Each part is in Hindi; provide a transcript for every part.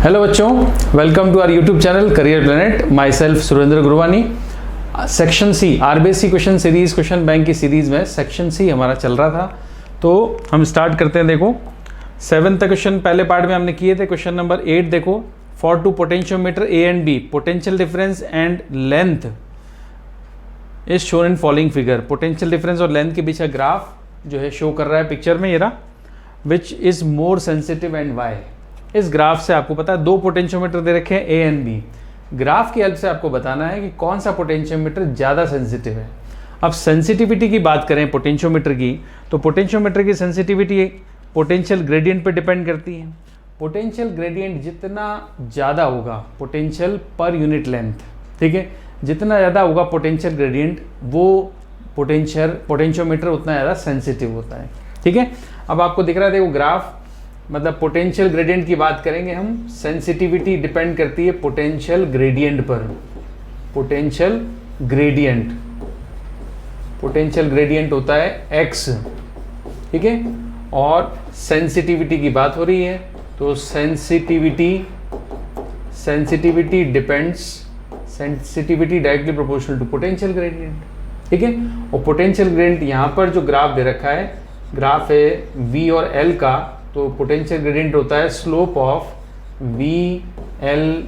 हेलो बच्चों, welcome to our YouTube channel Career Planet. Myself Surendra Gurwani. Section C RBSC question series, question bank की सीरीज में सेक्शन सी हमारा चल रहा था, तो हम स्टार्ट करते हैं। देखो 7th क्वेश्चन पहले पार्ट में हमने किए थे। क्वेश्चन नंबर 8 देखो, for two potentiometer A and B potential difference and length is shown in following figure. Potential difference और लेंथ के बीच का ग्राफ जो है शो कर रहा है पिक्चर में, ये रहा। Which is more sensitive and why. इस ग्राफ से आपको पता है दो पोटेंशियोमीटर दे रखे हैं ए एंड बी। ग्राफ की हेल्प से आपको बताना है कि कौन सा पोटेंशियोमीटर ज़्यादा सेंसिटिव है। अब सेंसिटिविटी की बात करें पोटेंशियोमीटर की, तो पोटेंशियोमीटर की सेंसिटिविटी पोटेंशियल ग्रेडियंट पे डिपेंड करती है। पोटेंशियल ग्रेडियंट जितना ज़्यादा होगा पोटेंशियल पर यूनिट लेंथ, ठीक है, जितना ज़्यादा होगा पोटेंशियल ग्रेडियंट वो पोटेंशियोमीटर उतना ज़्यादा सेंसिटिव होता है, ठीक है। अब आपको दिख रहा है, देखो ग्राफ, मतलब पोटेंशियल ग्रेडियंट की बात करेंगे हम, सेंसिटिविटी डिपेंड करती है पोटेंशियल ग्रेडियंट पर। पोटेंशियल ग्रेडियंट होता है x, ठीक है, और सेंसिटिविटी की बात हो रही है, तो sensitivity directly proportional to potential gradient, ठीक है। और पोटेंशियल ग्रेडियंट यहाँ पर जो ग्राफ दे रखा है, ग्राफ है v और l का, तो पोटेंशियल ग्रेडियंट होता है स्लोप ऑफ VL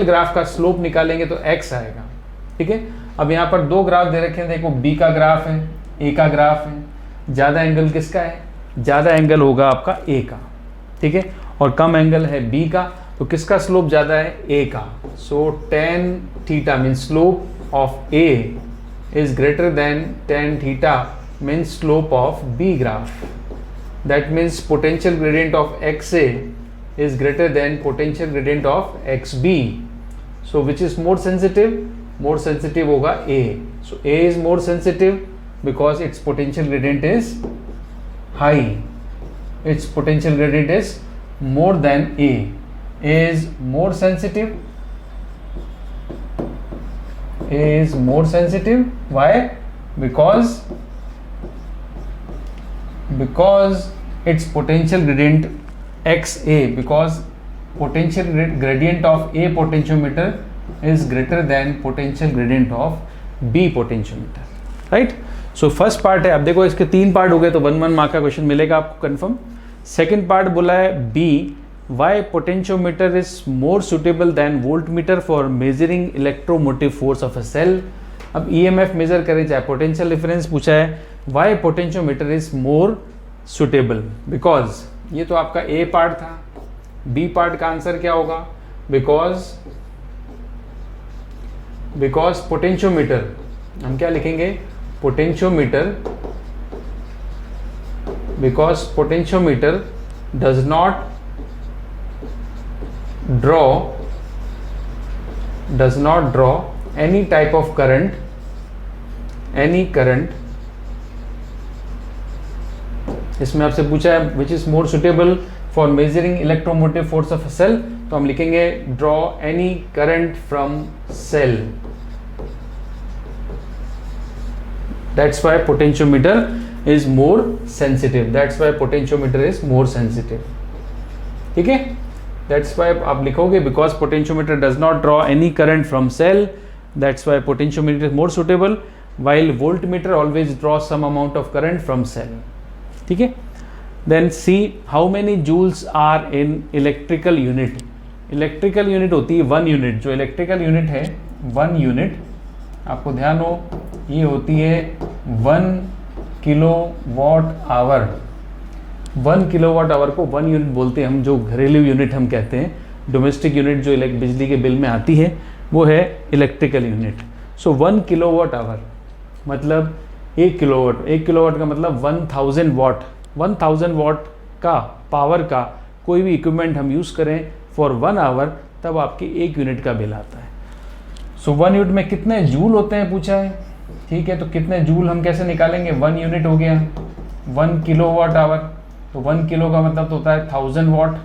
ग्राफ का स्लोप निकालेंगे तो x आएगा, ठीक है। अब यहाँ पर दो ग्राफ दे रखे हैं, देखो B का ग्राफ है, A का ग्राफ है। ज़्यादा एंगल किसका है? ज़्यादा एंगल होगा आपका A का, ठीक है, और कम एंगल है B का, तो किसका स्लोप ज़्यादा है? A का। सो tan theta mean slope of A is greater then tan theta means slope of B graph. That means potential gradient of XA is greater than potential gradient of XB. So which is more sensitive? More sensitive होगा A. So A is more sensitive because its potential gradient is high. Its potential gradient is more than A. A is more sensitive. A is more sensitive. Why? Because its potential gradient XA, because potential gradient of A potentiometer is greater than potential gradient of B potentiometer, right? So first part है, अब देखो इसके 3 पार्ट हो गए, तो 1 मार्क का क्वेश्चन मिलेगा आपको कंफर्म। सेकंड पार्ट बोला है B, why potentiometer is more suitable than voltmeter for measuring electromotive force of a cell। अब EMF मेजर करें, चाहे पोटेंशियल डिफरेंस पूछा है, why potentiometer is more suitable, because ये तो आपका ए पार्ट था। बी पार्ट का आंसर क्या होगा? बिकॉज पोटेंशियोमीटर, हम क्या लिखेंगे? Potentiometer, because potentiometer does not draw any type of current. इसमें आपसे पूछा है which is more suitable for measuring electromotive force of a cell, तो हम लिखेंगे draw any current from cell. That's why potentiometer is more sensitive. ठीक है, दैट्स व्हाई आप लिखोगे because potentiometer does not draw any current from cell, that's why potentiometer is more suitable, while voltmeter always draws some amount of current from cell, ठीक है। Then C, how many joules are in electrical unit. Electrical unit होती है 1 यूनिट। जो इलेक्ट्रिकल यूनिट है 1 यूनिट, आपको ध्यान हो, ये होती है 1 किलोवाट आवर। 1 किलोवाट आवर को 1 यूनिट बोलते हैं हम, जो घरेलू यूनिट हम कहते हैं। डोमेस्टिक यूनिट जो बिजली के बिल में आती है वो है इलेक्ट्रिकल यूनिट। सो 1 किलोवाट आवर मतलब 1 किलोवाट का मतलब 1000 वाट। 1000 वाट का पावर का कोई भी इक्विपमेंट हम यूज़ करें फॉर 1 आवर, तब आपकी 1 यूनिट का बिल आता है। सो 1 यूनिट में कितने जूल होते हैं पूछा है, ठीक है। तो कितने जूल हम कैसे निकालेंगे? 1 यूनिट हो गया 1 किलोवाट आवर, तो 1 किलो का मतलब तो होता है 1000 वाट।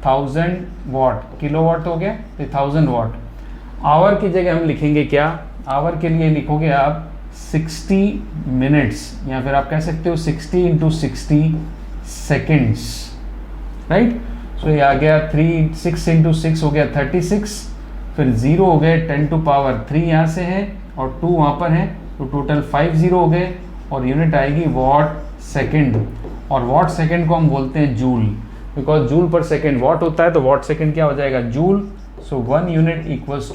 1000 वाट, किलोवाट तो हो गया, तो 1000 वाट। आवर की जगह हम लिखेंगे क्या? आवर के लिए लिखोगे आप 60 मिनट्स, या फिर आप कह सकते हो 60 × 60 सेकेंड्स, राइट। सो ये आ गया 6 इंटू 6 हो गया 36, फिर 0 हो गए 10 टू पावर 3 यहाँ से है और 2 वहाँ पर है, तो टोटल 5 0 हो गए और यूनिट आएगी वॉट सेकेंड। और वॉट सेकेंड को हम बोलते हैं joule, because joule per second watt होता है, तो वॉट सेकेंड क्या हो जाएगा joule. So 1 unit equals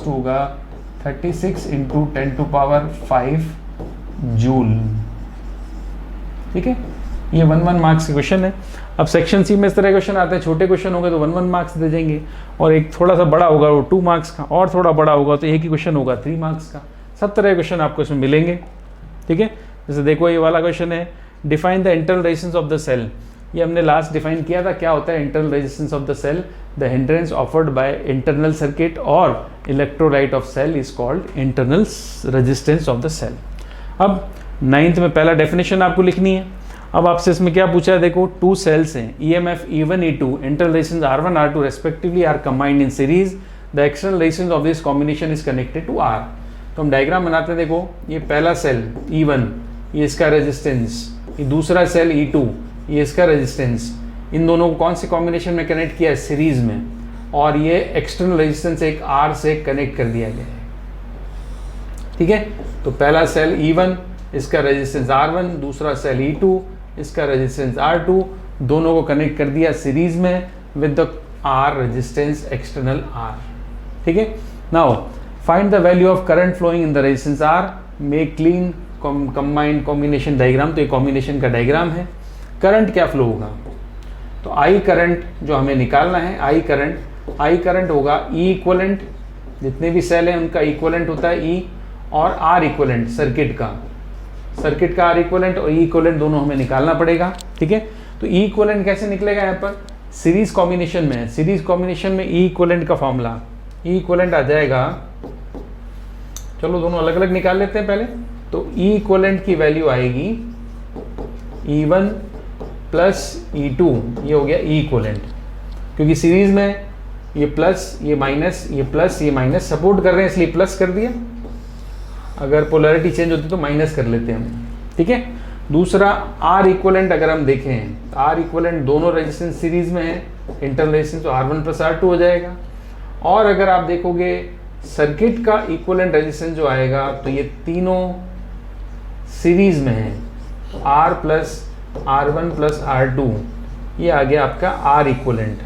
to होगा 36 इंटू 10 टू पावर 5 जूल। ठीक है, ये 1 मार्क्स के क्वेश्चन है। अब सेक्शन सी में इस तरह क्वेश्चन आते हैं, छोटे क्वेश्चन होंगे तो 1 मार्क्स दे देंगे, और एक थोड़ा सा बड़ा होगा वो 2 मार्क्स का, और थोड़ा बड़ा होगा तो एक ही क्वेश्चन होगा 3 मार्क्स का। सब तरह के क्वेश्चन आपको इसमें मिलेंगे। ठीक है, जैसे देखो ये वाला क्वेश्चन है, define the internal resistance of the cell. ये हमने लास्ट डिफाइन किया था, क्या होता है internal resistance of the cell, the hindrance offered by internal circuit और electrolyte of cell is called internal resistance of the cell. अब 9th में पहला डेफिनेशन आपको लिखनी है। अब आपसे इसमें क्या पूछा है, देखो 2 सेल्स हैं, EMF E1 E2 internal resistance R1 R2 respectively are combined in series, the external resistance of this combination is connected to R। तो हम डायग्राम बनाते हैं। देखो ये पहला सेल E1, ये इसका रेजिस्टेंस, ये दूसरा सेल E2, ये इसका रेजिस्टेंस, इन दोनों को कौन से कॉम्बिनेशन में कनेक्ट किया है, सीरीज में, और ये एक्सटर्नल रेजिस्टेंस एक R से कनेक्ट कर दिया गया है। ठीक है, तो पहला सेल E1, इसका रेजिस्टेंस R1, दूसरा सेल E2, इसका रेजिस्टेंस R2, दोनों को कनेक्ट कर दिया सीरीज में with the R resistance external R। ठीक है, now find the value of current flowing in the resistance R, make clean combined combination diagram. तो ये कॉम्बिनेशन का डायग्राम है। करंट क्या फ्लो होगा, तो I करंट जो हमें निकालना है, I करंट होगा E इक्वलेंट, जितने भी सेल हैं उनका इक्वलेंट होता है E, और R इक्वलेंट सर्किट का R इक्वलेंट और E इक्वलेंट दोनों हमें निकालना पड़ेगा। ठीक है, तो E इक्वलेंट कैसे निकलेगा, यहाँ पर सीरीज कॉम्बिनेशन में है, सीरीज कॉम्बिनेशन में E इक्वलेंट का फॉर्मूला, E इक्वलेंट आ जाएगा, चलो दोनों अलग अलग निकाल लेते हैं पहले। तो E इक्वलेंट की वैल्यू आएगी E1 प्लस E2, ये हो गया E इक्वलेंट, क्योंकि सीरीज में ये प्लस ये माइनस, ये प्लस ये माइनस सपोर्ट कर रहे हैं इसलिए प्लस कर दिया, अगर पोलैरिटी चेंज होती तो माइनस कर लेते हैं हम। ठीक है, दूसरा R इक्वलेंट अगर हम देखें तो R इक्वलेंट दोनों रेजिस्टेंस सीरीज में है, इंटरनल रेजिस्टेंस तो R1 प्लस R2 हो जाएगा। और अगर आप देखोगे सर्किट का इक्वलेंट रेजिस्टेंस जो आएगा, तो ये तीनों सीरीज में है, R plus R1 plus R2, ये आ गया आपका R इक्वलेंट।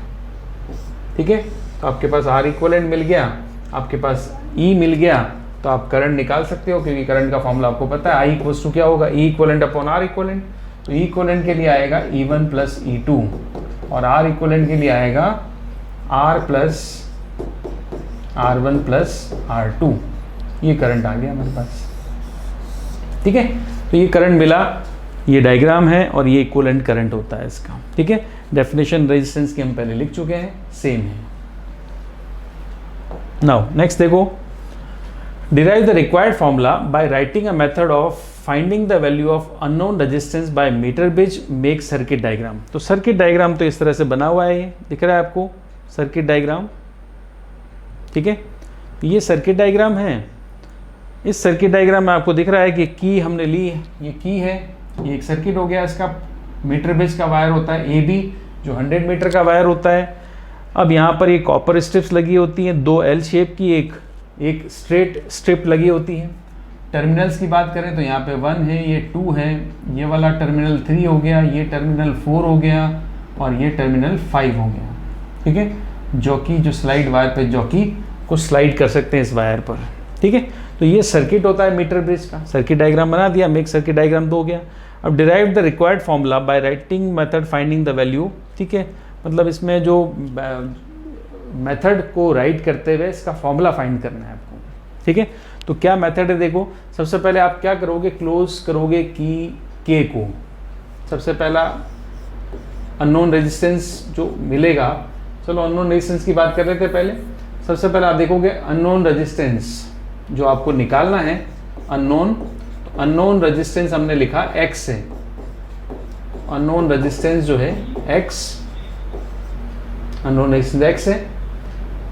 ठीक है, तो आपके पास R इक्वलेंट मिल गया, आपके पास E मिल गया, तो आप करंट निकाल सकते हो, क्योंकि करंट का फॉर्मूला आपको पता है, I इक्वल्स टू क्या होगा, E equivalent upon R equivalent. तो E इक्वलेंट के लिए आएगा E1 प्लस E2, और R इक्वलेंट के लिए आएगा R plus R1 plus R2। ये करंट आ गया हमारे पास। ठीक है, तो ये करंट मिला, ये डायग्राम है और ये इक्वलेंट करंट होता है इसका। ठीक है, डेफिनेशन रेजिस्टेंस की हम पहले लिख चुके हैं, सेम है। नाउ नेक्स्ट देखो, derive the required formula by writing a method of finding the value of unknown resistance by meter bridge, make circuit diagram। तो सर्किट डायग्राम तो इस तरह से बना हुआ है, ये दिख रहा है आपको सर्किट डायग्राम। ठीक है, ये सर्किट डायग्राम है। इस सर्किट डायग्राम में आपको दिख रहा है कि की हमने ली है, ये की है, ये एक सर्किट हो गया, इसका मीटर ब्रिज का वायर होता है AB, जो 100 मीटर का वायर होता है। अब यहाँ पर ये कॉपर स्ट्रिप्स लगी होती हैं, 2 L शेप की, एक स्ट्रेट स्ट्रिप लगी होती है। टर्मिनल्स की बात करें तो यहाँ पे 1 है, ये 2 है, ये वाला टर्मिनल 3 हो गया, ये टर्मिनल 4 हो गया, और ये टर्मिनल 5 हो गया। ठीक है, जॉकी जो स्लाइड वायर पे जॉकी को स्लाइड कर सकते हैं इस वायर पर। ठीक है, तो ये सर्किट होता है मीटर ब्रिज का। सर्किट डायग्राम बना दिया, मेक सर्किट डायग्राम तो हो गया। अब derive the required formula by writing method finding the value. ठीक है, मतलब इसमें जो मेथड को राइट करते हुए इसका फॉर्मूला फाइंड करना है आपको। ठीक है, तो क्या मेथड है, देखो सबसे पहले आप क्या करोगे, क्लोज करोगे की के को। सबसे पहला अननोन रेजिस्टेंस जो मिलेगा, चलो अननोन रेजिस्टेंस की बात कर रहे थे पहले। सबसे पहले आप देखोगे अननोन रेजिस्टेंस जो आपको निकालना है, अननोन रेजिस्टेंस हमने लिखा x है। अननोन रेजिस्टेंस जो है x, अननोन रेजिस्टेंस x है,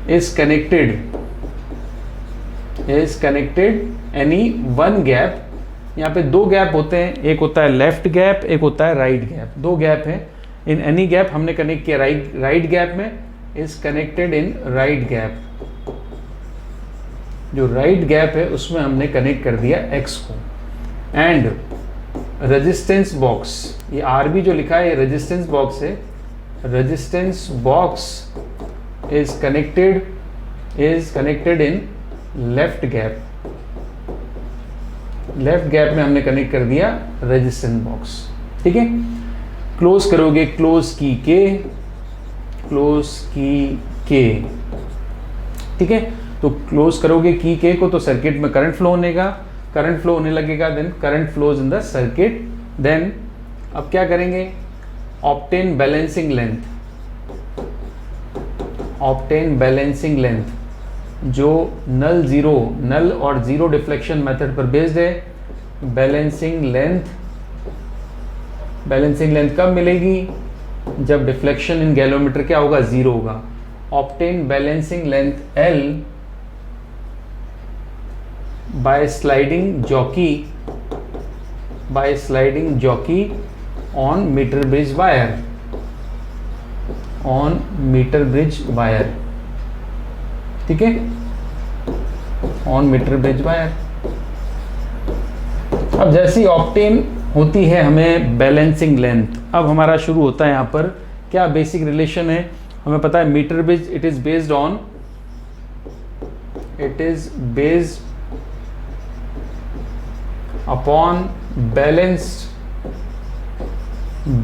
is connected any one gap। यहाँ पे 2 गैप होते हैं, एक होता है लेफ्ट गैप, एक होता है राइट गैप। 2 गैप है, इन एनी गैप हमने कनेक्ट किया राइट गैप में, is connected in right gap, जो राइट गैप है उसमें हमने कनेक्ट कर दिया x को। एंड रेजिस्टेंस बॉक्स, ये RB जो लिखा है ये रेजिस्टेंस बॉक्स है, resistance box is connected in left gap, left gap में हमने कनेक्ट कर दिया रेजिस्टेंस बॉक्स। ठीक है, क्लोज करोगे क्लोज की के, ठीक है, तो क्लोज करोगे की के को तो सर्किट में करंट फ्लो होने लगेगा, then current flows in the circuit. Then अब क्या करेंगे, ऑब्टेन बैलेंसिंग लेंथ, जो नल और जीरो डिफ्लेक्शन मेथड पर बेस्ड है। बैलेंसिंग लेंथ कब मिलेगी, जब डिफ्लेक्शन इन गैलोमीटर क्या होगा, 0 होगा। Obtain balancing length L by sliding jockey on meter bridge wire, ठीक है, ऑन मीटर ब्रिज वायर। अब जैसी ऑब्टेन होती है हमें बैलेंसिंग लेंथ, अब हमारा शुरू होता है यहाँ पर क्या बेसिक रिलेशन है, हमें पता है metre bridge it is based upon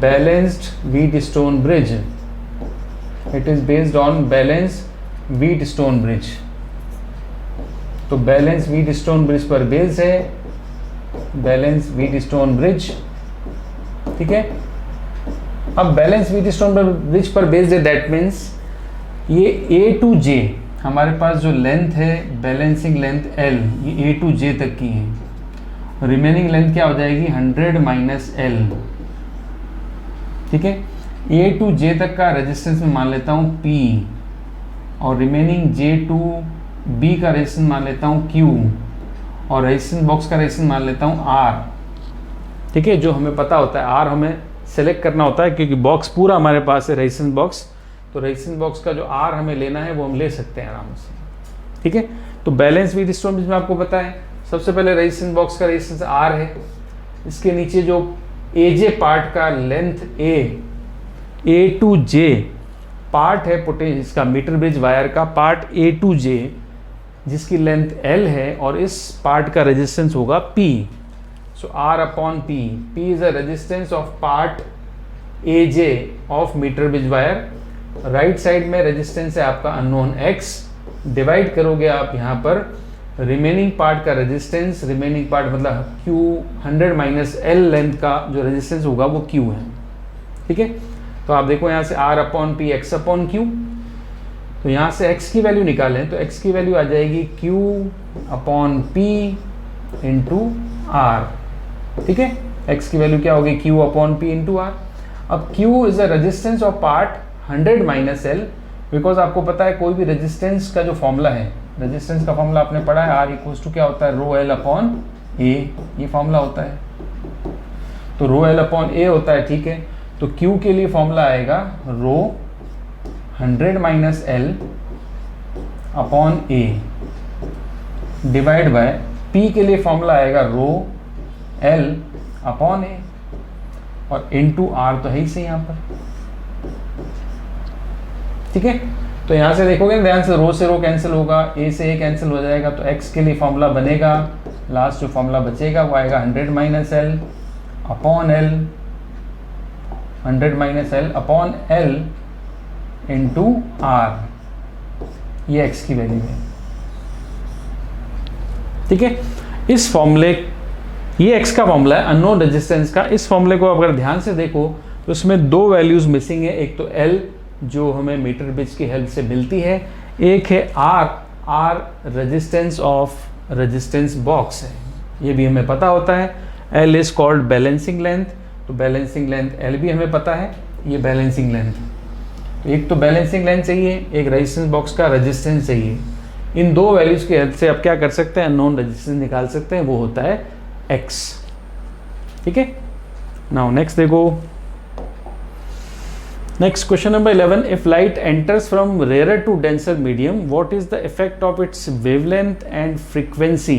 balanced Wheatstone bridge. It is based on balanced Wheatstone bridge. तो बैलेंस Wheatstone bridge पर बेस है, बैलेंस Wheatstone bridge, ठीक है। अब बैलेंस Wheatstone bridge पर बेस है, दैट मीन्स ये A to J हमारे पास जो लेंथ है, बैलेंसिंग लेंथ L, ये A to J तक की है। रिमेनिंग लेंथ क्या हो जाएगी, 100 माइनस L, ठीक है। A to J तक का रेजिस्टेंस में मान लेता हूँ P, और रिमेनिंग J to B का रेजिस्टेंस मान लेता हूँ Q, और रेजिस्टेंस बॉक्स का रेजिस्टेंस मान लेता हूँ R, ठीक है। जो हमें पता होता है R हमें सेलेक्ट करना होता है, क्योंकि बॉक्स पूरा हमारे पास है रेजिस्टेंस बॉक्स, तो रेजिस्टेंस बॉक्स का जो R हमें लेना है वो हम ले सकते हैं आराम से, ठीक है। तो बैलेंस Wheatstone ब्रिज में आपको पता है, सबसे पहले रेजिस्टेंस बॉक्स का रेजिस्टेंस R है, इसके नीचे जो AJ पार्ट का length A to J part है पोटेंशियल, इसका मीटर ब्रिज वायर का पार्ट A to J जिसकी लेंथ L है, और इस पार्ट का रेजिस्टेंस होगा P। So R upon P is a resistance of part AJ of metre bridge wire. Right side में रेजिस्टेंस है आपका अननोन X, डिवाइड करोगे आप यहाँ पर रिमेनिंग पार्ट का रेजिस्टेंस, रिमेनिंग पार्ट मतलब Q 100 माइनस L लेंथ का जो रेजिस्टेंस होगा वो Q है, ठीक है। तो आप देखो यहाँ से R upon P X upon Q, तो यहाँ से X की वैल्यू निकालें तो X की वैल्यू आ जाएगी Q upon P into R, ठीक है। X की वैल्यू क्या होगी, Q upon P into R। अब Q is a resistance of part 100 minus L, because आपको पता है कोई भी रेजिस्टेंस का जो फॉर्मूला है, रेजिस्टेंस का फॉर्मूला आपने पढ़ा है, R इक्वल्स टू क्या होता है, रो L अपॉन A, ये फॉर्मूला होता है। तो रो L अपॉन A होता है, ठीक है। तो Q के लिए फॉर्मूला आएगा रो 100 minus L upon A divide by P के लिए फॉर्मूला आएगा रो L अपॉन A, और इनटू R तो है ही सही यहाँ पर, ठीक है। तो यहाँ से देखोगे ध्यान से, रो से रो कैंसिल होगा, A से A कैंसिल हो जाएगा, तो X के लिए फॉर्मूला बनेगा, लास्ट जो फॉर्मूला बचेगा वो आएगा 100 minus L upon L, 100 minus L upon L into R, ये X की वैल्यू है, ठीक है। इस फॉर्मूले, ये X का फॉर्मूला है अननोन रेजिस्टेंस का। इस फॉर्मूले को अगर ध्यान से देखो तो इसमें दो वैल्यूज मिसिंग है, एक तो L जो हमें मीटर ब्रिज की हेल्प से मिलती है, एक है R resistance of resistance box है, ये भी हमें पता होता है। L is called balancing length, तो बैलेंसिंग लेंथ L भी हमें पता है, ये बैलेंसिंग लेंथ। एक तो बैलेंसिंग लेंथ चाहिए, एक रेजिस्टेंस बॉक्स का रेजिस्टेंस चाहिए। इन दो वैल्यूज की हेल्प से आप क्या कर सकते हैं, अननोन रेजिस्टेंस निकाल सकते हैं, वो होता है X, ठीक है। नाउ नेक्स्ट देखो, Next, question number 11. If light enters from rarer to denser medium, what is the effect of its wavelength and frequency?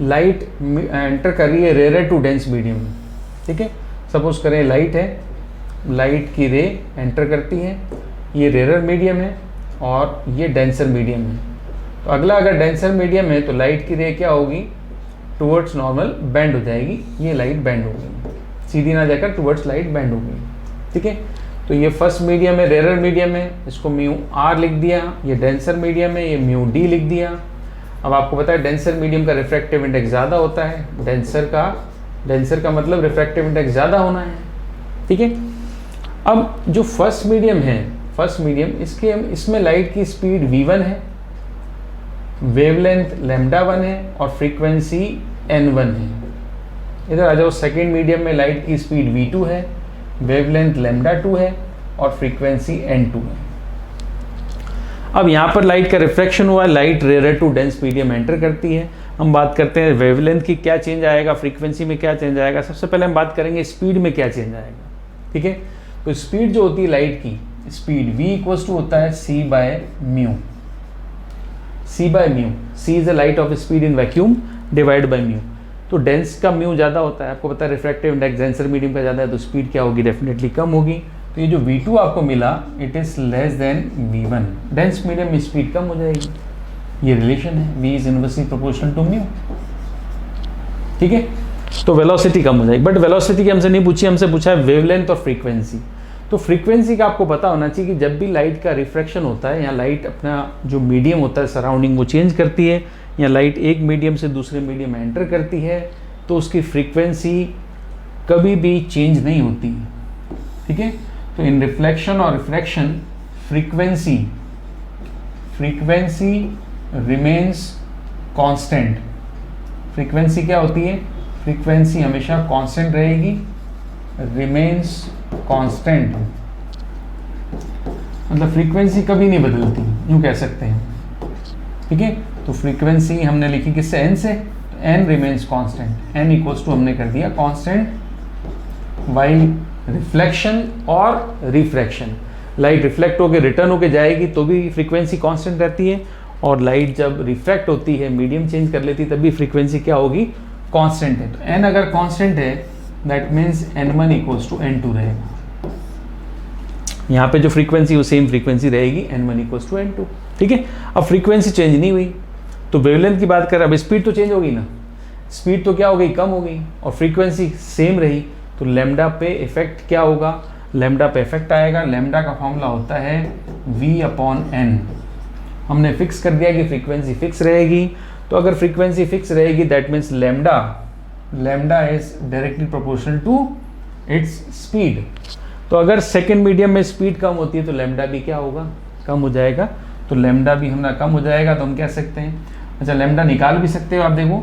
Light enter कर रही है रेयर टू डेंस मीडियम, ठीक है. सपोज करें लाइट है, लाइट की रे एंटर करती है, ये रेयर मीडियम है और ये डेंसर मीडियम है. तो अगला अगर डेंसर मीडियम है तो लाइट की रे क्या होगी, टुवर्ड्स नॉर्मल बेंड हो जाएगी. ये लाइट बेंड हो गई, सीधी ना जाकर टुवर्ड्स लाइट बेंड हो गई, ठीक है. तो ये फर्स्ट मीडियम है, रेयर मीडियम है, इसको म्यू आर लिख दिया. ये डेंसर मीडियम है, ये म्यू डी लिख दिया. अब आपको पता है डेंसर मीडियम का रिफ्रैक्टिव इंडेक्स ज़्यादा होता है, डेंसर का मतलब रिफ्रैक्टिव इंडेक्स ज़्यादा होना है, ठीक है. अब जो फर्स्ट मीडियम है, फर्स्ट मीडियम इसमें लाइट की स्पीड v1 है, वेवलेंथ λ1 है और फ्रीक्वेंसी n1 है. इधर आ जाओ, सेकेंड मीडियम में लाइट की स्पीड v2 है, वेवलेंथ λ2 है और फ्रीक्वेंसी n2 है. अब यहाँ पर लाइट का रिफ्रैक्शन हुआ, light rare to dense medium enter करती है. हम बात करते हैं वेवलेंथ की क्या चेंज आएगा, फ्रीक्वेंसी में क्या चेंज आएगा. सबसे पहले हम बात करेंगे स्पीड में क्या चेंज आएगा, ठीक है. तो स्पीड जो होती है लाइट की स्पीड v इक्वल्स टू होता है c by mu. c is the light of speed in vacuum divide by mu. तो डेंस का म्यू ज़्यादा होता है, आपको पता है रिफ्रैक्टिव इंडेक्स डेंसर मीडियम का ज़्यादा है, तो स्पीड क्या होगी, डेफिनेटली कम होगी. तो ये जो v2 आपको मिला it is less than v1, dense medium में स्पीड कम हो जाएगी. ये रिलेशन है, v is inversely proportional to mu, ठीक है. तो वेलोसिटी कम हो जाएगी. बट वेलोसिटी की हमसे नहीं पूछी, हमसे पूछा है वेवलेंथ और फ्रीक्वेंसी. तो फ्रीक्वेंसी का आपको पता होना चाहिए कि जब भी लाइट का रिफ्रैक्शन होता है या लाइट अपना जो मीडियम होता है सराउंडिंग वो चेंज करती है, या लाइट एक मीडियम से दूसरे मीडियम में एंटर करती है, तो उसकी फ्रीक्वेंसी कभी भी चेंज नहीं होती, ठीक है. तो इन रिफ्लेक्शन और refraction frequency remains constant. Frequency क्या होती है, फ्रीक्वेंसी हमेशा कांस्टेंट रहेगी, रिमेन्स कांस्टेंट, मतलब फ्रीक्वेंसी कभी नहीं बदलती, यूँ कह सकते हैं, ठीक है. तो फ्रीक्वेंसी हमने लिखी किससे, n से, तो n remains constant. n equals to हमने कर दिया कांस्टेंट. वाइल रिफ्लेक्शन और रिफ्रैक्शन, लाइट रिफ्लेक्ट होकर रिटर्न होकर जाएगी तो भी फ्रीक्वेंसी कांस्टेंट रहती है, और लाइट जब रिफ्रैक्ट होती है मीडियम चेंज कर लेती है तब भी फ्रीक्वेंसी क्या होगी, कांस्टेंट है. तो n अगर कांस्टेंट है that means n1 equals to n2 रहेगा. यहाँ पे जो फ्रीक्वेंसी वो सेम फ्रीक्वेंसी रहेगी, n1 इक्वल्स टू n2, ठीक है. अब फ्रीक्वेंसी चेंज नहीं हुई तो वेवलेंथ की बात करें, अब स्पीड तो चेंज हो गई ना, स्पीड तो क्या हो गई, कम हो गई, और फ्रीक्वेंसी सेम रही. तो लैम्डा पे इफेक्ट क्या होगा, लैम्डा पे इफेक्ट आएगा. लैम्डा का फॉर्मूला होता है v/n. हमने फिक्स कर दिया कि फ्रीक्वेंसी फिक्स रहेगी. तो अगर फ्रीक्वेंसी फिक्स रहेगी that means lambda is directly proportional to its speed. तो अगर सेकेंड मीडियम में स्पीड कम होती है तो लैम्डा भी क्या होगा, कम हो जाएगा. तो लैम्डा भी हमारा कम हो जाएगा. तो हम कह सकते हैं, अच्छा लैम्डा निकाल भी सकते हो आप, देखो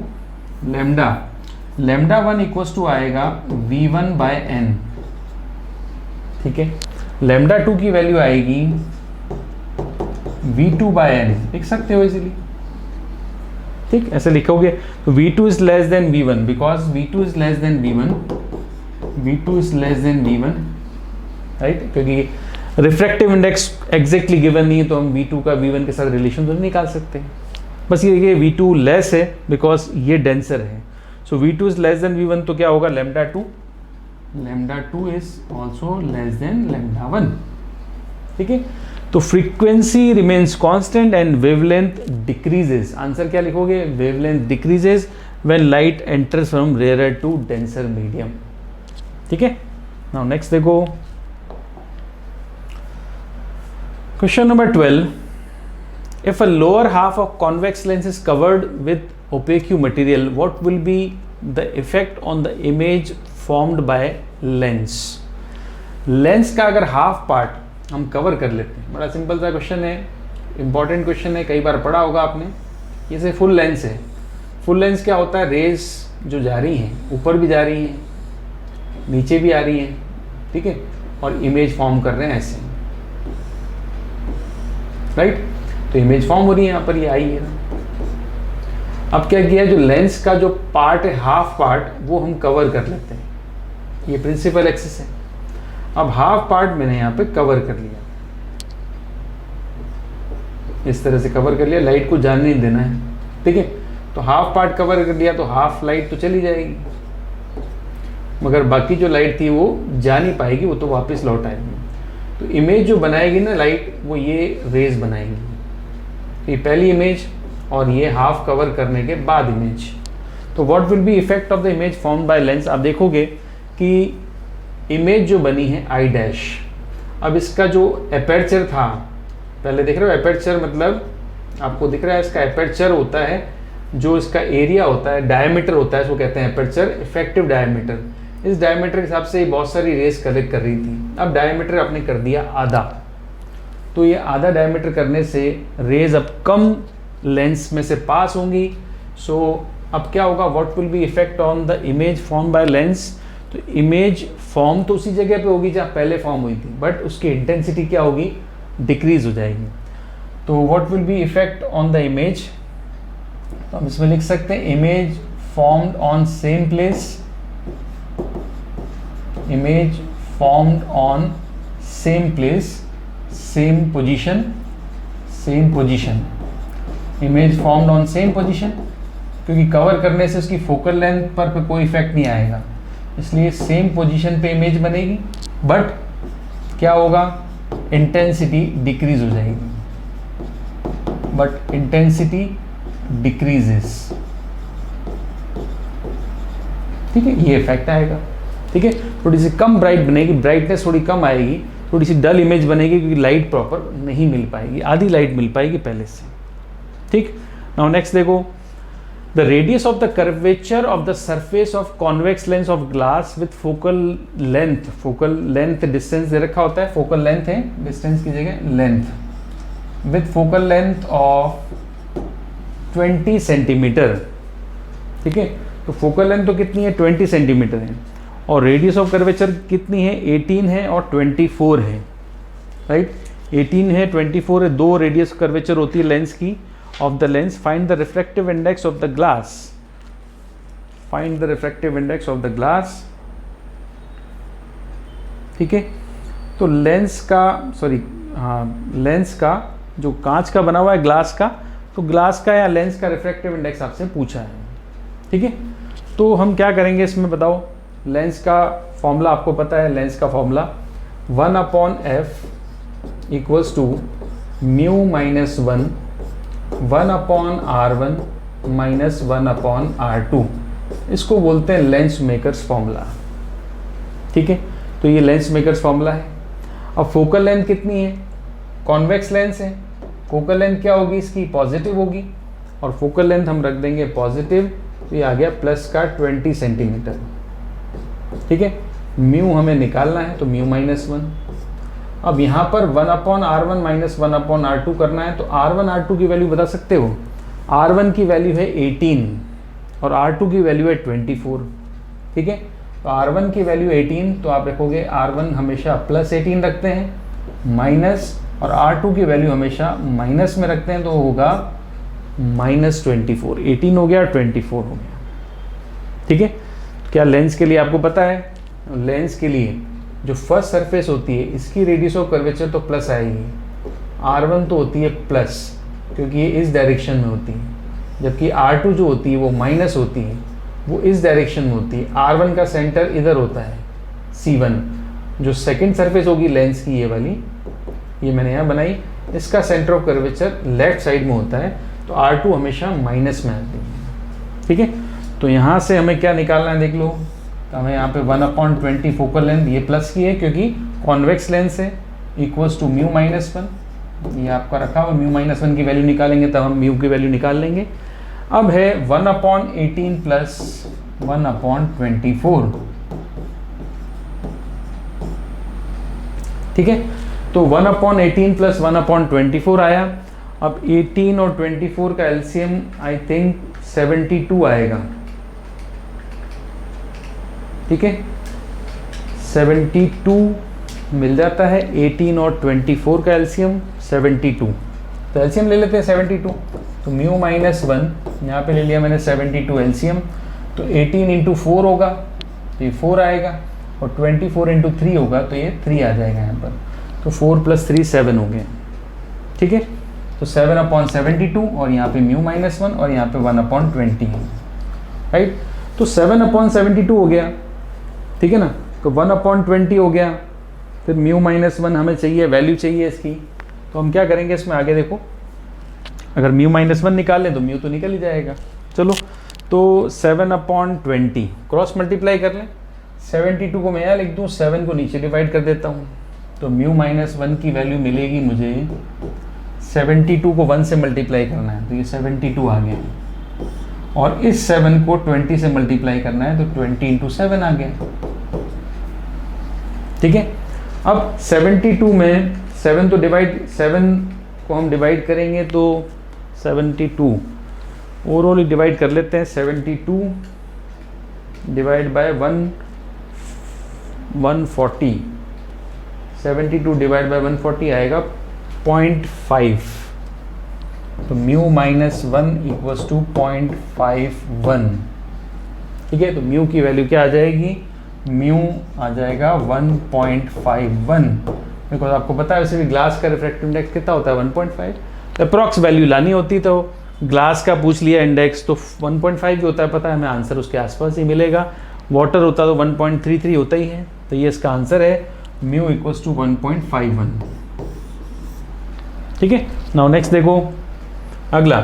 λ1 इक्वल्स टू आएगा v1/n, ठीक है. λ2 की वैल्यू आएगी v2/n, लिख सकते हो इजीली, ठीक. ऐसे लिखोगे तो v2 is less than v1 because v2 is less than v1, right. क्योंकि रिफ्रैक्टिव इंडेक्स एग्जैक्टली गिवन नहीं है तो हम v2 का v1 के साथ रिलेशन तो नहीं निकाल सकते. बस ये v2 लेस है बिकॉज ये डेंसर है. सो v2 is less than v1 तो क्या होगा, λ2 इज ऑल्सो लेस देन λ1, ठीक है. तो frequency remains constant and wavelength decreases. Answer क्या लिखोगे, wavelength decreases when light enters from rare to denser medium, ठीक है. नाउ नेक्स्ट देखो, question number 12. If a lower half of convex lens is covered with opaque material, what will be the effect on the image formed by lens? Lens का अगर हाफ पार्ट हम कवर कर लेते हैं, बड़ा सिंपल सा क्वेश्चन है, इंपॉर्टेंट क्वेश्चन है, कई बार पढ़ा होगा आपने. ये से फुल लेंस है. फुल लेंस क्या होता है, रेज जो जा रही हैं ऊपर भी जा रही हैं, नीचे भी आ रही हैं, ठीक है, और इमेज फॉर्म कर रहे हैं ऐसे, राइट. तो इमेज फॉर्म हो रही है यहाँ पर, ये आई है ना. अब क्या किया, जो लेंस का जो पार्ट है हाफ पार्ट वो हम कवर कर लेते हैं, ये प्रिंसिपल एक्सिस है. अब हाफ पार्ट मैंने यहाँ पे कवर कर लिया, इस तरह से कवर कर लिया, लाइट को जाने नहीं देना है, ठीक है। तो हाफ पार्ट कवर कर लिया तो हाफ लाइट तो चली जाएगी, मगर बाकी जो लाइट थी वो जा नहीं पाएगी, वो तो वापस लौट आएगी। तो इमेज जो बनाएगी ना लाइट, वो ये रेज बनाएगी, ये पहली इमेज और ये हाफ कवर करने के बाद इमेज। तो what will be effect of the image formed by lens. आप देखोगे कि इमेज जो बनी है आई डैश, अब इसका जो एपर्चर था, पहले देख रहे हो एपर्चर मतलब आपको दिख रहा है, इसका एपर्चर होता है, जो इसका एरिया होता है, डायमीटर होता है, इसको कहते हैं एपर्चर इफेक्टिव डायमीटर। इस डायमीटर के हिसाब से बहुत सारी रेस कलेक्ट कर रही थी, अब डायमीटर आपने कर दिया आधा, तो ये आधा डायमीटर करने से रेज अब कम लेंस में से पास होंगी। सो अब क्या होगा, what will be effect on the image form by lens. तो इमेज फॉर्म तो उसी जगह पे होगी जहाँ पहले फॉर्म हुई थी, बट उसकी इंटेंसिटी क्या होगी, डिक्रीज हो जाएगी। तो what will be effect on the image, तो हम इसमें लिख सकते हैं image formed on same place, image formed on same place, same position, same position, image formed on same position, क्योंकि कवर करने से उसकी फोकल लेंथ पर कोई इफेक्ट नहीं आएगा, इसलिए सेम पोजीशन पे इमेज बनेगी, बट क्या होगा, इंटेंसिटी डिक्रीज हो जाएगी, बट इंटेंसिटी डिक्रीजेस, ठीक है, ये इफेक्ट आएगा, ठीक है। थोड़ी सी कम ब्राइट बनेगी, ब्राइटनेस थोड़ी कम आएगी, थोड़ी सी डल इमेज बनेगी, क्योंकि लाइट प्रॉपर नहीं मिल पाएगी, आधी लाइट मिल पाएगी पहले से, ठीक। नाउ नेक्स्ट देखो, the radius of the curvature of the surface of convex lens of glass with focal length distance दे रखा होता है, फोकल लेंथ है, डिस्टेंस की जगह length, with focal length of 20 centimetre, ठीक है। तो फोकल लेंथ तो कितनी है, 20 सेंटीमीटर है, और रेडियस ऑफ कर्वेचर कितनी है, 18 है और 24 है, राइट। 18 है, 24 है, दो रेडियस कर्वेचर होती है लेंस की, of the lens. Find the refractive index of the glass, find the refractive index of the glass, ठीक है। तो लेंस का, सॉरी हाँ, लेंस का जो कांच का बना हुआ है, ग्लास का, तो ग्लास का या लेंस का रिफ्रैक्टिव इंडेक्स आपसे पूछा है, ठीक है। तो हम क्या करेंगे इसमें बताओ, लेंस का फॉर्मूला आपको पता है, लेंस का formula 1/f equals to mu minus 1/r1 minus 1/r2, इसको बोलते हैं लेंस मेकर्स फॉर्मूला, ठीक है। तो ये लेंस मेकर्स फॉर्मूला है। अब फोकल लेंथ कितनी है, कॉन्वेक्स लेंस है, फोकल लेंथ क्या होगी इसकी, पॉजिटिव होगी, और फोकल लेंथ हम रख देंगे पॉजिटिव, तो ये आ गया प्लस का 20 सेंटीमीटर, ठीक है। म्यू हमें निकालना है, तो म्यू माइनस 1। अब यहाँ पर 1/r1 माइनस 1/r2 करना है, तो r1 r2 की वैल्यू बता सकते हो, r1 की वैल्यू है 18 और r2 की वैल्यू है 24, ठीक है। तो r1 की वैल्यू 18, तो आप रखोगे r1 हमेशा प्लस 18 रखते हैं, माइनस, और r2 की वैल्यू हमेशा माइनस में रखते हैं, तो होगा माइनस 24, 18 हो गया और 24 हो गया, ठीक है। क्या लेंस के लिए आपको पता है, लेंस के लिए जो फर्स्ट सरफेस होती है इसकी रेडियस ऑफ कर्वेचर तो प्लस आएगी, r1 तो होती है प्लस, क्योंकि ये इस डायरेक्शन में होती है, जबकि r2 जो होती है वो माइनस होती है, वो इस डायरेक्शन में होती है। r1 का सेंटर इधर होता है C1, जो सेकंड सरफेस होगी लेंस की, ये वाली, ये मैंने यहाँ बनाई, इसका centre of curvature left side में होता है, तो r2 हमेशा माइनस में आती है, ठीक है। तो यहाँ से हमें क्या निकालना है देख लो, तो हमें यहाँ पे 1/20 फोकल लेंथ, ये प्लस की है क्योंकि कॉन्वेक्स लेंस है, इक्वल्स टू म्यू माइनस 1, ये आपका रखा हुआ, म्यू माइनस 1 की वैल्यू निकालेंगे तब हम म्यू की वैल्यू निकाल लेंगे। अब है 1/18 प्लस 1/24, ठीक है। तो 1/18 प्लस 1/24 आया। अब 18 और 24 का एलसीएम आई थिंक 72 आएगा, ठीक है। 72 मिल जाता है, 18 और 24 का एलसीएम 72, तो एलसीएम ले लेते हैं 72, तो म्यू माइनस 1 यहाँ पे ले लिया मैंने 72 एलसीएम, तो 18 × 4 होगा, तो ये 4 आएगा, और 24 इंटू 3 होगा तो ये 3 आ जाएगा यहाँ पर, तो 4 + 3 7 हो गया, ठीक है। तो 7/72 और यहाँ पे म्यू -1 और यहाँ पे 1/20 है, राइट। तो 7/72 हो गया, ठीक है ना, तो 1/20 हो गया, फिर म्यू -1 हमें चाहिए, वैल्यू चाहिए इसकी, तो हम क्या करेंगे इसमें आगे देखो, अगर म्यू -1 निकाल लें तो म्यू तो निकल ही जाएगा। चलो तो 7/20 क्रॉस मल्टीप्लाई कर लें, 72 को मैं यहाँ लिख दूँ, 7 को नीचे डिवाइड कर देता हूँ, तो म्यू -1 की वैल्यू मिलेगी मुझे, 72 को 1 से मल्टीप्लाई करना है तो ये 72 आ गया, और इस 7 को 20 से मल्टीप्लाई करना है तो 20 इंटू 7 आ गया, ठीक है। अब 72 में 7 तो डिवाइड, 7 को हम डिवाइड करेंगे तो 72 ओवरऑल डिवाइड कर लेते हैं, 72 डिवाइड बाय 140, 72 डिवाइड बाय 140 आएगा 0.5, तो म्यू -1 इक्वल्स टू 0.51, ठीक है। तो म्यू की वैल्यू क्या आ जाएगी, म्यू आ जाएगा 1.51, बिकॉज आपको पता है वैसे भी ग्लास का रिफ्रैक्टिव इंडेक्स कितना होता है 1.5, तो अप्रॉक्स वैल्यू लानी होती, तो ग्लास का पूछ लिया इंडेक्स तो 1.5 भी होता है, पता है हमें आंसर उसके आसपास ही मिलेगा, वाटर होता तो 1.33 होता ही है, तो ये इसका आंसर है, म्यू इक्वल्स टू 1.51, ठीक है। नाउ नेक्स्ट देखो, अगला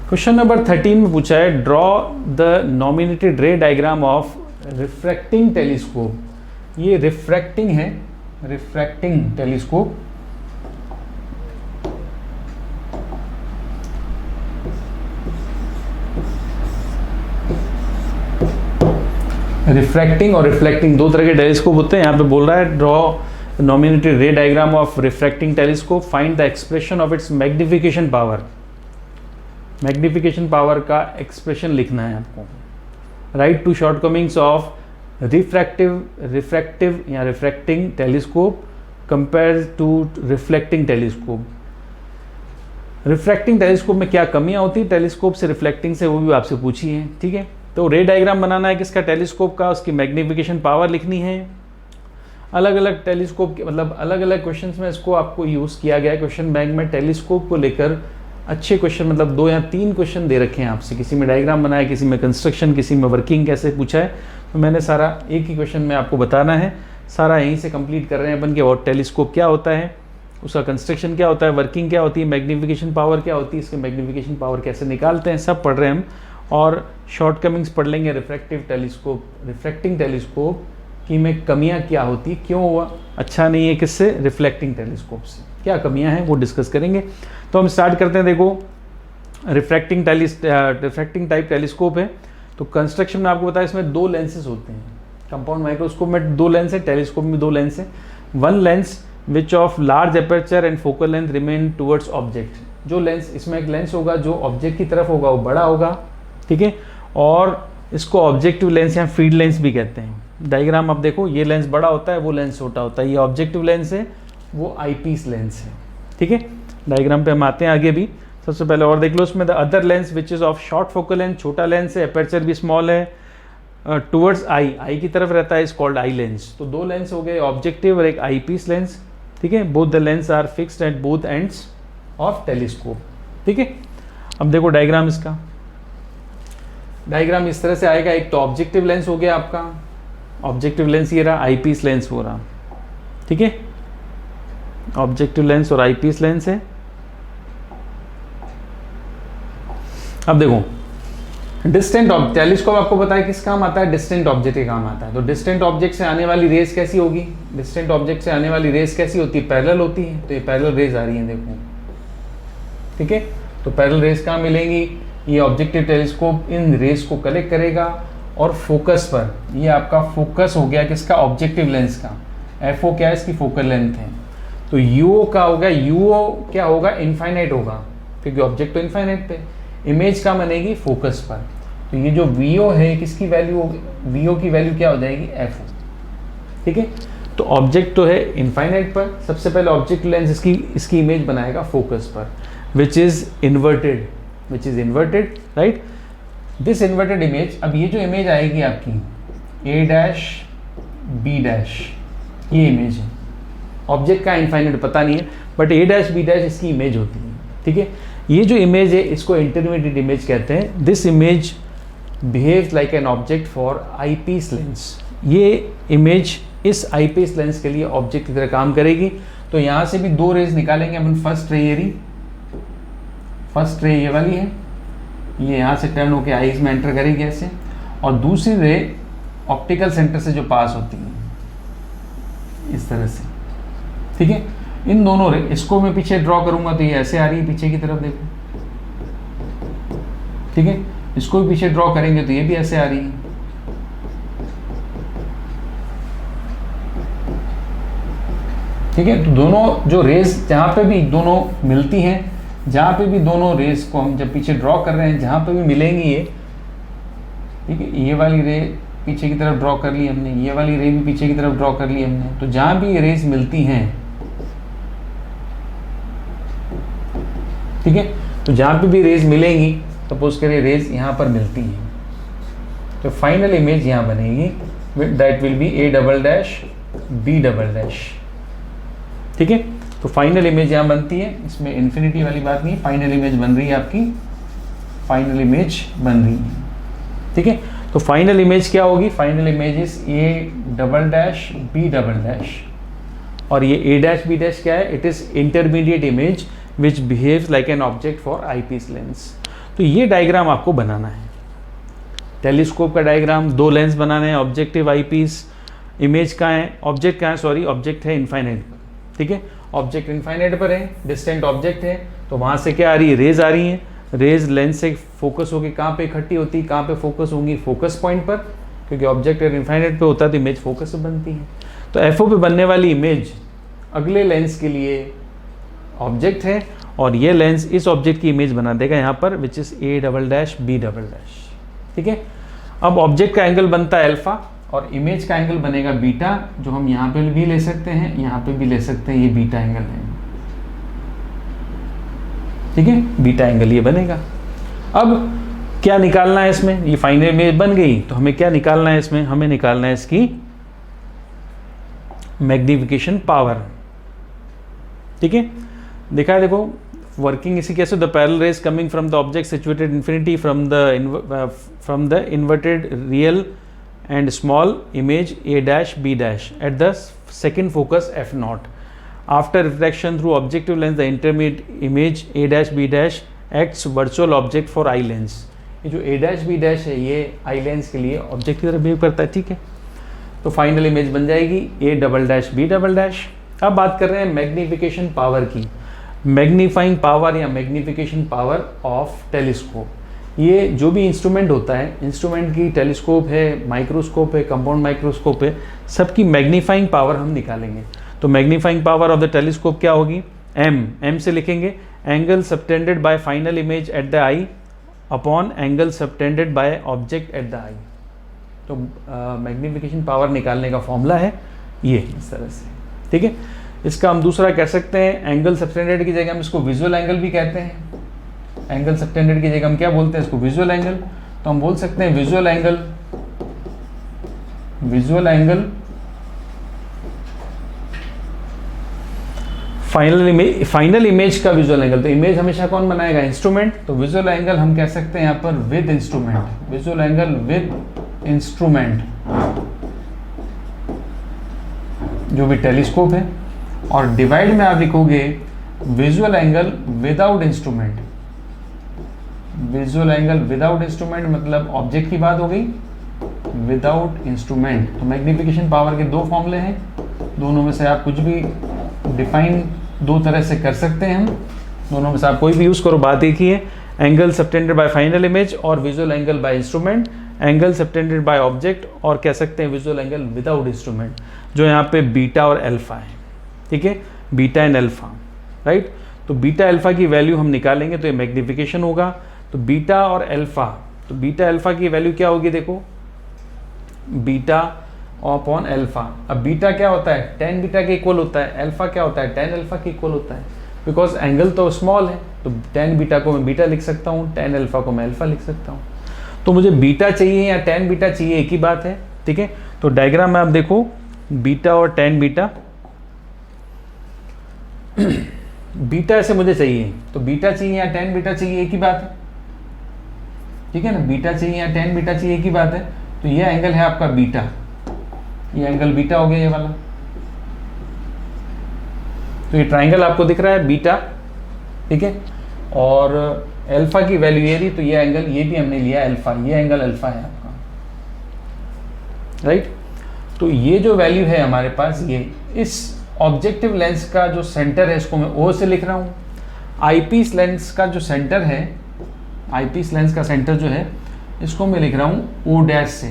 क्वेश्चन नंबर 13 में पूछा है, draw the nominated ray diagram of refracting telescope. ये रिफ्रैक्टिंग है, रिफ्रैक्टिंग टेलीस्कोप, रिफ्रैक्टिंग और रिफ्लेक्टिंग दो तरह के टेलीस्कोप होते हैं। यहाँ पे बोल रहा है draw nominated ray diagram of refracting telescope, find the expression of its magnification power. Magnification power का एक्सप्रेशन लिखना है आपको। Write two shortcomings of refractive या refracting telescope compare to reflecting telescope. Refracting telescope में क्या कमियां होती है टेलीस्कोप से, रिफ्लेक्टिंग से, वो भी आपसे पूछी है, ठीक है। तो रे डायग्राम बनाना है किसका, टेलीस्कोप का, उसकी मैग्निफिकेशन पावर लिखनी है। अलग अलग टेलीस्कोप के मतलब अलग अलग क्वेश्चंस में इसको आपको यूज़ किया गया है। क्वेश्चन बैंक में टेलीस्कोप को लेकर अच्छे क्वेश्चन, मतलब 2 या 3 क्वेश्चन दे रखे हैं आपसे, किसी में डायग्राम बनाया, किसी में कंस्ट्रक्शन, किसी में वर्किंग कैसे पूछा है। तो मैंने सारा एक ही क्वेश्चन में आपको बताना है, सारा यहीं से कंप्लीट कर रहे हैं अपन के। और टेलीस्कोप क्या होता है, उसका कंस्ट्रक्शन क्या होता है, वर्किंग क्या होती है, मैग्निफिकेशन पावर क्या होती है, इसके मैग्निफिकेशन पावर कैसे निकालते हैं, सब पढ़ रहे हैं हम। और शॉर्टकमिंग्स पढ़ लेंगे रिफ्रैक्टिव टेलीस्कोप, रिफ्रैक्टिंग टेलीस्कोप की में कमियां क्या होती है, क्यों हुआ अच्छा नहीं है किससे, रिफ्लेक्टिंग टेलीस्कोप से, क्या कमियां हैं वो डिस्कस करेंगे। तो हम स्टार्ट करते हैं। देखो रिफ्रैक्टिंग टाइप टेलीस्कोप है, तो कंस्ट्रक्शन में आपको बताया इसमें 2 लेंसेज होते हैं। कंपाउंड माइक्रोस्कोप में 2 लेंस है, टेलीस्कोप में 2 लेंस है। 1 lens which of large aperture and focal length remain towards object. जो लेंस, इसमें एक लेंस होगा जो ऑब्जेक्ट की तरफ होगा वो बड़ा होगा, ठीक है। और इसको ऑब्जेक्टिव लेंस या फील्ड लेंस भी कहते हैं। डायग्राम आप देखो, ये लेंस बड़ा होता है, वो लेंस छोटा होता है। ये ऑब्जेक्टिव लेंस है, वो आईपीस लेंस है, ठीक है। डायग्राम पे हम आते हैं आगे भी। सबसे पहले और देख लो उसमें, the other lens which is of short focal length, छोटा लेंस है, एपर्चर भी स्मॉल है, टूवर्ड्स आई की तरफ रहता है, इज कॉल्ड आई लेंस। तो 2 लेंस हो गए, ऑब्जेक्टिव और एक आई पीस लेंस, ठीक है। Both the lens are fixed at both ends of telescope, ठीक है। अब देखो डायग्राम इसका, डायग्राम इस तरह से आएगा। एक तो ऑब्जेक्टिव लेंस हो गया आपका, ऑब्जेक्टिव लेंस ये रहा, आई पीस लेंस हो रहा, ठीक है। ऑब्जेक्टिव लेंस और आई पीस लेंस है। अब देखो डिस्टेंट टेलीस्कोप आपको पता है किस काम आता है, डिस्टेंट ऑब्जेक्ट के काम आता है। तो डिस्टेंट ऑब्जेक्ट से आने वाली रेस कैसी होगी, डिस्टेंट ऑब्जेक्ट से आने वाली रेस कैसी होती है, पैरेलल होती है। तो ये पैरेलल रेस आ रही है देखो, ठीक है। तो पैरेलल रेस कहाँ मिलेंगी, ये ऑब्जेक्टिव टेलीस्कोप इन रेस को कलेक्ट करेगा और फोकस पर, ये आपका फोकस हो गया किसका, ऑब्जेक्टिव लेंस का। एफओ क्या है, इसकी फोकल लेंथ है। तो यूओ का होगा, यूओ क्या होगा, इनफाइनाइट होगा, क्योंकि ऑब्जेक्ट तो इनफाइनाइट पे। इमेज का बनेगी फोकस पर। तो ये जो वीओ है किसकी वैल्यू होगी, वीओ की वैल्यू क्या हो जाएगी, एफओ, ठीक है। तो ऑब्जेक्ट तो है इनफाइनाइट पर, सबसे पहले ऑब्जेक्ट लेंस इसकी इमेज बनाएगा फोकस पर, which is inverted, right. This inverted image, अब ये जो इमेज आएगी आपकी ए डैश बी डैश, ये इमेज है। ऑब्जेक्ट का इनफाइनाइट पता नहीं है, but A dash B dash इसकी इमेज होती है, ठीक है। ये जो इमेज है इसको इंटरमीडिएट इमेज कहते हैं। This image behaves like an object for eyepiece lens. ये इमेज इस आईपीस लेंस के लिए ऑब्जेक्ट की तरह काम करेगी। तो यहाँ से भी दो रेज निकालेंगे अपन। फर्स्ट रे ये रही, फर्स्ट रे ये वाली है, ये यहाँ से टर्न होकर आईज में एंटर करेगी ऐसे, और दूसरी रे ऑप्टिकल सेंटर से जो पास होती है इस तरह से, ठीक है। इन दोनों रे, इसको मैं पीछे ड्रॉ करूंगा तो ये ऐसे आ रही है पीछे की तरफ, देखो, ठीक है। इसको भी पीछे ड्रॉ करेंगे तो ये भी ऐसे आ रही है, ठीक है। तो दोनों जो रेस जहां पे भी दोनों मिलती हैं, जहां पे भी दोनों रेस को हम जब पीछे ड्रॉ कर रहे हैं, जहां पे भी मिलेंगी ये, ठीक है, ये वाली रे पीछे की तरफ ड्रॉ कर ली हमने, ये वाली रे भी पीछे की तरफ ड्रॉ कर ली हमने। तो जहां भी ये रेस मिलती हैं, ठीक है, तो जहां पे भी रेज मिलेंगी, सपोज करिए रेज यहाँ पर मिलती है, तो फाइनल इमेज यहाँ बनेगी, that will be A double dash B double dash, ठीक है। तो फाइनल इमेज यहाँ बनती है, इसमें इन्फिनिटी वाली बात नहीं, फाइनल इमेज बन रही है आपकी, फाइनल इमेज बन रही है, ठीक है। तो फाइनल इमेज क्या होगी? Final image is A double dash B double dash, और ये ए डैश बी डैश क्या है? It is intermediate image which behaves like an object for eyepiece lens. तो ये डायग्राम आपको बनाना है, टेलीस्कोप का डायग्राम, दो लेंस बनाने हैं, ऑब्जेक्टिव आईपीस, इमेज कहाँ है, ऑब्जेक्ट कहाँ है, सॉरी ऑब्जेक्ट है इनफाइनाइट पर, ठीक है। ऑब्जेक्ट इनफाइनाइट पर है, डिस्टेंट ऑब्जेक्ट है, तो वहाँ से क्या आ रही है? रेज आ रही हैं। रेज लेंस से फोकस होगी कहाँ पे इकट्ठी होती है, कहाँ पे फोकस होंगी? फोकस पॉइंट पर, क्योंकि ऑब्जेक्ट इनफाइनाइट पे होता है तो इमेज फोकस से बनती है। तो एफओ पे बनने वाली इमेज अगले लेंस के लिए ऑब्जेक्ट है, और ये लेंस इस ऑब्जेक्ट की इमेज बना देगा यहाँ पर, which is A double dash B double dash, ठीक है। अब ऑब्जेक्ट का एंगल बनता है अल्फा, और इमेज का एंगल बनेगा बीटा, जो हम यहाँ पे भी ले सकते हैं, यहाँ पे भी ले सकते हैं, ये बीटा एंगल है, ठीक है, बीटा एंगल ये बनेगा। अब क्या निकालना है इसमें? ये फाइनल इमेज बन गई, तो हमें क्या निकालना है इसमें? हमें निकालना है इसकी मैग्निफिकेशन पावर, ठीक है। देखा है, देखो वर्किंग इसी कैसे, the parallel rays coming from the object situated infinity from the inverted real and small image a dash b dash at the second focus f naught. After refraction through objective lens, the intermediate image a dash b dash acts virtual object for eye lens. ये जो a dash b dash है ये eye lens के लिए ऑब्जेक्ट की तरह बिहेव करता है, ठीक है। तो फाइनल इमेज बन जाएगी a double dash b double dash. अब बात कर रहे हैं मैग्निफिकेशन पावर की, मैग्नीफाइंग पावर या मैग्निफिकेशन पावर ऑफ टेलीस्कोप। ये जो भी इंस्ट्रूमेंट होता है, इंस्ट्रूमेंट की टेलीस्कोप है, माइक्रोस्कोप है, कंपाउंड माइक्रोस्कोप है, सबकी मैग्नीफाइंग पावर हम निकालेंगे। तो magnifying power of the telescope क्या होगी? एम से लिखेंगे, angle subtended by final image at the eye upon angle subtended by object at the eye. तो मैग्निफिकेशन पावर निकालने का फॉर्मूला है ये, इस तरह से, ठीक है। इसका हम दूसरा कह सकते हैं, एंगल सबटेंडेड की जगह हम इसको विजुअल एंगल भी कहते हैं। एंगल सबटेंडेड की जगह हम क्या बोलते हैं? इसको विजुअल एंगल। तो हम बोल सकते हैं विजुअल एंगल फाइनल इमेज का विजुअल एंगल। तो इमेज हमेशा कौन बनाएगा? इंस्ट्रूमेंट। तो विजुअल एंगल हम कह सकते हैं यहाँ पर with instrument, visual angle with instrument, जो भी टेलीस्कोप है। और डिवाइड में आप लिखोगे visual angle without instrument. Visual angle without instrument मतलब ऑब्जेक्ट की बात हो गई, विदाउट इंस्ट्रूमेंट। तो मैग्निफिकेशन पावर के दो फॉर्मूले हैं, दोनों में से आप कुछ भी डिफाइन दो तरह से कर सकते हैं, हम दोनों में से आप कोई भी यूज करो, बात एक ही है। Angle subtended by final image और visual angle by instrument, angle subtended by object और कह सकते हैं विजुअल एंगल विदाउट इंस्ट्रूमेंट, जो यहाँ पे बीटा और अल्फा है, ठीक है, बीटा एंड अल्फा, राइट। तो बीटा अल्फा की वैल्यू हम निकालेंगे तो ये मैग्निफिकेशन होगा। तो बीटा और अल्फा, तो बीटा अल्फा की वैल्यू क्या होगी? देखो, बीटा अपॉन अल्फा। अब बीटा क्या होता है? टेन बीटा के इक्वल होता है। अल्फा क्या होता है? टेन अल्फा के इक्वल होता है। बिकॉज एंगल तो स्मॉल है, तो टेन बीटा को मैं बीटा लिख सकता हूँ, टेन अल्फा को मैं अल्फा लिख सकता हूँ। तो मुझे बीटा चाहिए या टेन बीटा चाहिए, एक ही बात है, ठीक है। तो डायग्राम में आप देखो बीटा और tan बीटा, बीटा से मुझे चाहिए तो बीटा चाहिए या tan बीटा चाहिए, एक ही बात है, ठीक है ना, बीटा चाहिए या tan बीटा चाहिए, एक ही बात है। तो ये एंगल है आपका बीटा, ये एंगल बीटा हो गया ये वाला। तो ये ट्राइंगल आपको दिख रहा है बीटा, ठीक है, और अल्फा की वैल्यू ये थी, तो ये एंगल ये भी हमने लिया अल्फा, ये एंगल अल्फा है आपका, राइट। तो ये जो वैल्यू है हमारे पास, ये इस ऑब्जेक्टिव लेंस का जो सेंटर है इसको मैं ओ से लिख रहा हूँ। आईपीस लेंस का जो सेंटर है, आईपीस लेंस का सेंटर जो है इसको मैं लिख रहा हूँ ओ डैश से,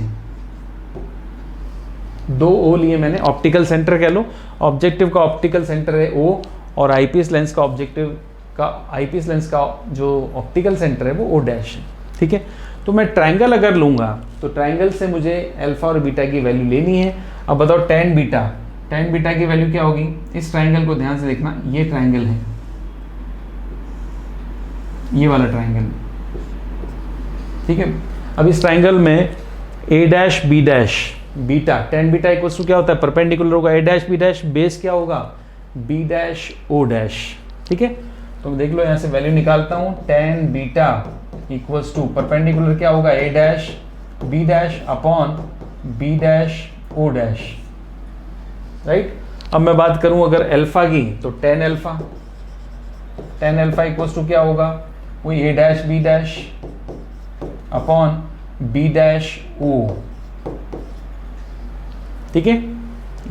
दो ओ लिए मैंने, ऑप्टिकल सेंटर कह लो, ऑब्जेक्टिव का ऑप्टिकल सेंटर है ओ, और आईपीस लेंस का ऑब्जेक्टिव का, आईपीस लेंस का जो ऑप्टिकल सेंटर है वो ओ डैश है, ठीक है। तो मैं ट्राइंगल अगर लूंगा तो ट्राइंगल से मुझे अल्फा और बीटा की वैल्यू लेनी है। अब बताओ tan बीटा, tan बीटा की वैल्यू क्या होगी, इस ट्राइंगल को ध्यान से देखना, ये ट्राइंगल है, ये वाला ट्राइंगल, ठीक है। अब इस ट्राइंगल में a dash b dash beta, tan beta equals to क्या होता है, परपेंडिकुलर होगा a dash b dash, base क्या होगा b डैश o डैश, ठीक है। तो देख लो यहाँ से वैल्यू निकालता हूँ, tan beta equals to perpendicular क्या होगा a dash b dash upon b dash o dash, right. अब मैं बात करूं अगर अल्फा की, तो tan अल्फा इक्वल्स टू क्या होगा, वही a dash b dash upon b dash o, ठीक है।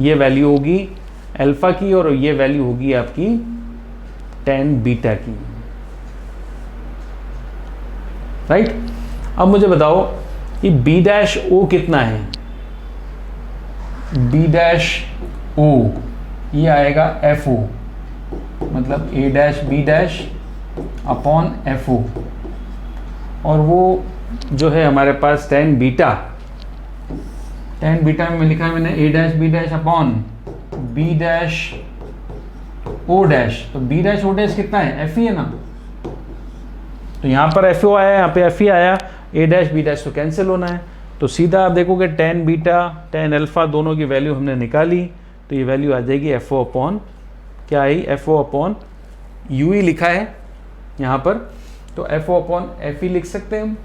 ये वैल्यू होगी अल्फा की और ये वैल्यू होगी आपकी tan बीटा की, राइट। अब मुझे बताओ कि b डैश o कितना है, b डैश o ये आएगा FO, मतलब a dash b dash upon FO, और वो जो है हमारे पास tan बीटा में लिखा है मैंने a dash b dash upon b dash o dash, तो b डैश o डैश कितना है, F ही है ना, तो यहाँ पर FO आया, यहाँ पे F ही आया, a डैश b डैश तो कैंसिल होना है। तो सीधा आप देखोगे tan बीटा tan अल्फा दोनों की वैल्यू हमने निकाली, तो ये वैल्यू आ जाएगी FO अपॉन क्या आई, FO अपॉन UE लिखा है यहाँ पर, तो FO अपॉन FE लिख सकते हैं हम,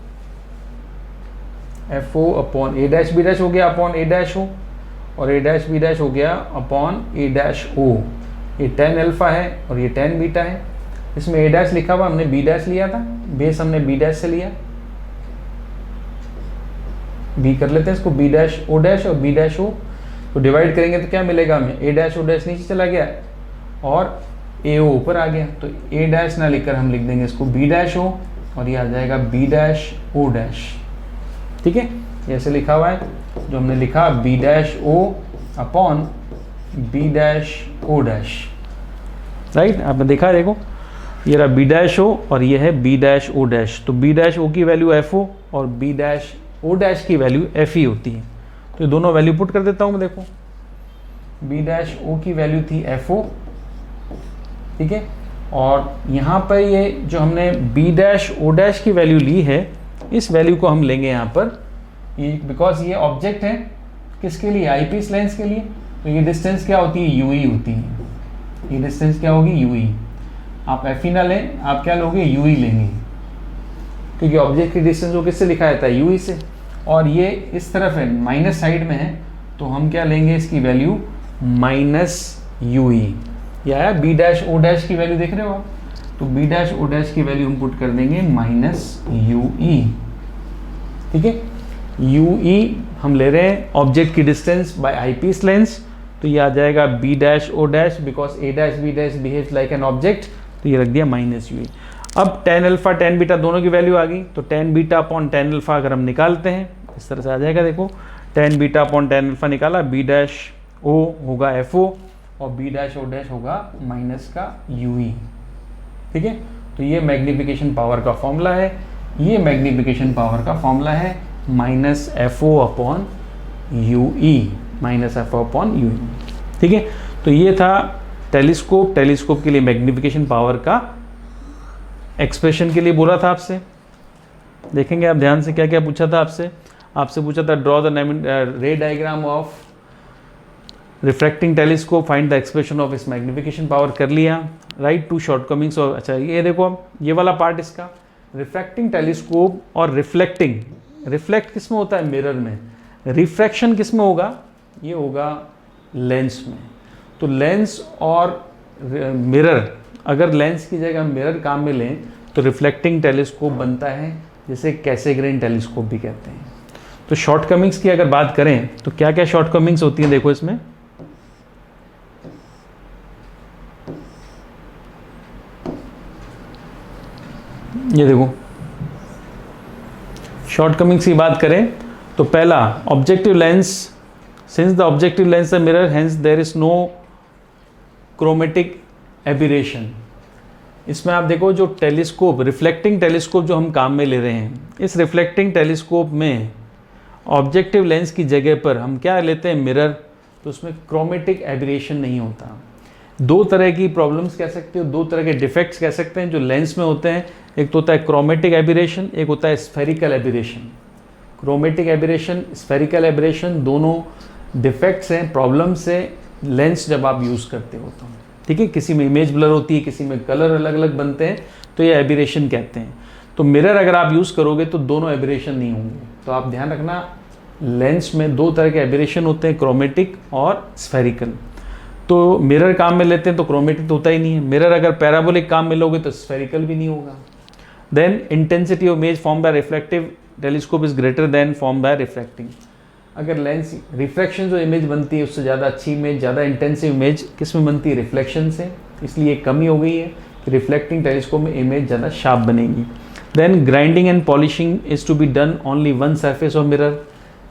FO upon a dash b dash हो गया अपॉन a डैश o, और a डैश b डैश हो गया अपॉन a डैश o। ये tan अल्फा है और ये tan बीटा है, इसमें a डैश लिखा हुआ, हमने b डैश लिया था, बेस हमने b डैश से लिया, b कर लेते हैं इसको, b डैश o डैश और b डैश o, तो डिवाइड करेंगे तो क्या मिलेगा हमें, a डैश o डैश नीचे चला गया और a o ऊपर आ गया, तो a डैश ना लिखकर हम लिख देंगे इसको b डैश o, और ये आ जाएगा b डैश o डैश, ठीक है। ऐसे लिखा हुआ है जो हमने लिखा b dash o upon b dash o dash, right. आपने देखा, देखो ये रहा b डैश o और ये है b डैश o डैश, तो b डैश o की वैल्यू FO और b डैश o डैश की वैल्यू FE होती है, तो ये दोनों वैल्यू पुट कर देता हूँ मैं, देखो b डैश o की वैल्यू थी FO, ठीक है, और यहाँ पर ये जो हमने b डैश o डैश की वैल्यू ली है, इस वैल्यू को हम लेंगे यहाँ पर, ये बिकॉज ये ऑब्जेक्ट है किसके लिए, आईपीस लेंस के लिए, तो ये डिस्टेंस क्या होती है, UE होती है, ये डिस्टेंस क्या होगी, UE। आप FE ना लें, आप क्या लोगे, UE लेंगे, क्योंकि ऑब्जेक्ट की डिस्टेंस वो किससे लिखा जाता है, UE से, और ये इस तरफ है, माइनस साइड में है, तो हम क्या लेंगे इसकी वैल्यू माइनस UE। ये आया b डैश o डैश की वैल्यू देख रहे हो आप, तो b डैश o डैश की वैल्यू हम पुट कर देंगे माइनस UE, ठीक है। UE हम ले रहे हैं ऑब्जेक्ट की डिस्टेंस बाय आईपीस लेंस, तो ये आ जाएगा b dash o dash, because a dash b dash behaves like an object, तो ये रख दिया माइनस UE। अब tan अल्फा tan बीटा दोनों की वैल्यू आ गई, तो tan beta upon tan alpha अगर हम निकालते हैं इस तरह से आ जाएगा, देखो tan beta upon tan alpha निकाला, b डैश o होगा FO और b डैश o डैश होगा माइनस का UE, ठीक है। तो ये मैग्निफिकेशन पावर का फॉर्मूला है, ये मैग्निफिकेशन पावर का फॉर्मूला है minus FO upon UE, minus FO upon UE, ठीक है। तो ये था टेलीस्कोप, टेलीस्कोप के लिए मैग्निफिकेशन पावर का एक्सप्रेशन के लिए बोला था आपसे। देखेंगे आप ध्यान से क्या क्या पूछा था आपसे, आपसे पूछा था ड्रॉ द रे diagram of refracting telescope, find the expression of इस मैग्निफिकेशन पावर, कर लिया, राइट। Two shortcomings. और अच्छा ये देखो अब ये वाला पार्ट इसका, रिफ्रैक्टिंग टेलीस्कोप और रिफ्लेक्टिंग, रिफ्लेक्ट किस में होता है, मिरर में, रिफ्रैक्शन किस में होगा, ये होगा लेंस में। तो लेंस और मिरर, अगर लेंस की जगह हम मिरर काम में लें तो रिफ्लेक्टिंग टेलीस्कोप बनता है, जिसे कैसेग्रेन टेलीस्कोप भी कहते हैं। तो शॉर्टकमिंग्स की अगर बात करें तो क्या क्या शॉर्टकमिंग्स होती हैं, देखो इसमें, ये देखो शॉर्टकमिंग्स की बात करें तो पहला, objective lens, since the objective lens the mirror hence there is no chromatic aberration. इसमें आप देखो जो टेलीस्कोप, रिफ्लेक्टिंग टेलीस्कोप जो हम काम में ले रहे हैं, इस रिफ्लेक्टिंग टेलीस्कोप में ऑब्जेक्टिव लेंस की जगह पर हम क्या लेते हैं, मिरर, तो उसमें क्रोमेटिक एबिरेशन नहीं होता। दो तरह की प्रॉब्लम्स कह सकते हो, दो तरह के डिफेक्ट्स कह सकते हैं जो लेंस में होते हैं। एक तो होता है क्रोमेटिक एबिरेशन, एक होता है spherical aberration. Chromatic aberration, spherical aberration दोनों डिफेक्ट्स हैं, प्रॉब्लम्स हैं लेंस जब आप यूज़ करते हो तो, ठीक है। किसी में इमेज ब्लर होती है, किसी में कलर अलग अलग बनते हैं, तो ये एबिरेशन कहते हैं। तो मिरर अगर आप यूज़ करोगे तो दोनों एबिरेशन नहीं होंगे। तो आप ध्यान रखना, लेंस में दो तरह के एबिरेशन होते हैं, क्रोमेटिक और स्फेरिकल। तो मिरर काम में लेते हैं तो क्रोमेटिक तो होता ही नहीं है। मिरर अगर पैराबोलिक काम में लोगे तो स्फेरिकल भी नहीं होगा। Then intensity of image form by reflective telescope is greater than form by refracting. अगर लेंस रिफ्रैक्शन जो इमेज बनती है उससे ज़्यादा अच्छी इमेज, ज़्यादा इंटेंसिव इमेज किस में बनती है, रिफ्लेक्शन से। इसलिए कमी हो गई है कि रिफ्लेक्टिंग टेलीस्कोप में इमेज ज़्यादा शार्प बनेगी। Then grinding and polishing is to be done only one surface of mirror.